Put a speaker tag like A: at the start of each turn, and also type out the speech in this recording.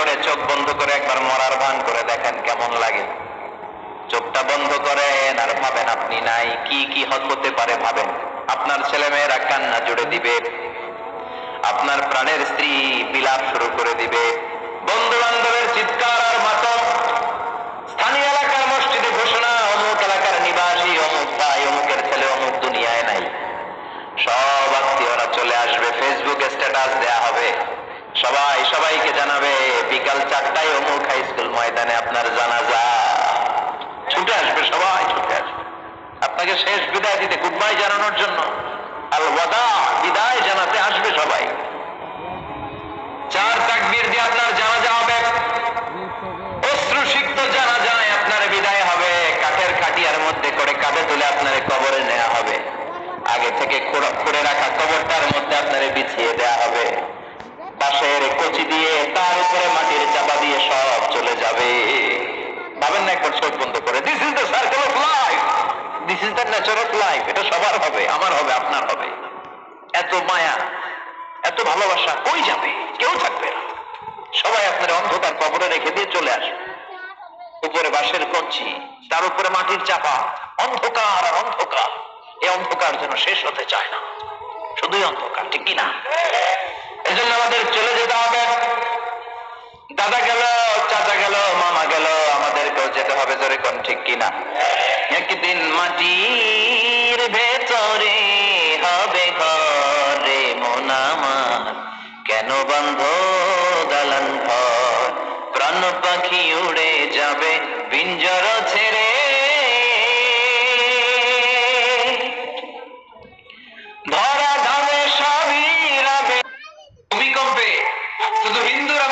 A: করে চোখ বন্ধ করে একবার মরার ভান করে দেখেন কেমন লাগে। চোখটা বন্ধ করেন আর ভাবেন আপনি নাই, কি কি হতে পারে ভাবেন। আপনার ছেলে মেয়েরা কান্না জুড়ে দিবে, আপনার প্রাণের স্ত্রী বিলাপ শুরু করে দিবে, বন্ধু বান্ধবের চিৎকার আর মাতম, স্থানীয় এলাকার মসজিদে ঘোষণা, অমুক এলাকার নিবাসী অমুক ভাই অমুকের ছেলে অমুক দুনিয়ায় নাই। সব আত্মীয়রা চলে আসবে, ফেসবুকে স্ট্যাটাস দেয়া হবে, সবাই সবাইকে জানাবে বিকাল 4টায় অমুক হাই স্কুল ময়দানে আপনার জানাজা। ছুটে আসবে, সবাই ছুটে আসবে আপনাকে শেষ বিদায় দিতে, গুড বাই জানানোর জন্য, আল ওয়াদা, বিদায় জানাতে আসবে সবাই। 4 তাকবীর দিয়ে আপনার জানাজা হবে, অশ্রুসিক্ত জানাজায় আপনার বিদায় হবে, কাঠের খাটিয়ার মধ্যে করে কাঁধে তুলে আপনার কবরে নেওয়া হবে, আগে থেকে খুঁড়ে রাখা কবরটার মধ্যে আপনারে বিছিয়ে দেয়া হবে, পাশের কচি দিয়ে তার উপরে মাটির চাপা দিয়ে সব চলে যাবে। ভাবেন না একবার চোখ বন্ধ করে, this is the circle of life, this is the nature of life. এটা সবার হবে, আমার হবে, আপনার হবে। এত মায়া, এত ভালোবাসা কই যাবে? কেউ থাকবে না, সবাই আপনার অন্ধকার কবরে রেখে দিয়ে চলে আসবে। উপরে বাঁশের কঞ্চি, তার উপরে মাটির চাপা, অন্ধকার আর অন্ধকার। এই অন্ধকার যেন শেষ হতে চায় না, শুধুই অন্ধকার, ঠিক কিনা? এজন্য আমাদের চলে যেতে হবে। দাদা গেল, চাচা গেল, মামা গেল, আমাদেরকেও যেতে হবে, জোরে কোন ঠিক কিনা? একদিন মাটির ভেতরে হবে ঘরে মন আমার, কেন বন্ধ দালান ঘর, প্রাণ পাখি উড়ে যাবে পিঞ্জর ছেড়ে, ধরা ধামে সবই রবে। ভূমিকম্পে শুধু হিন্দুরা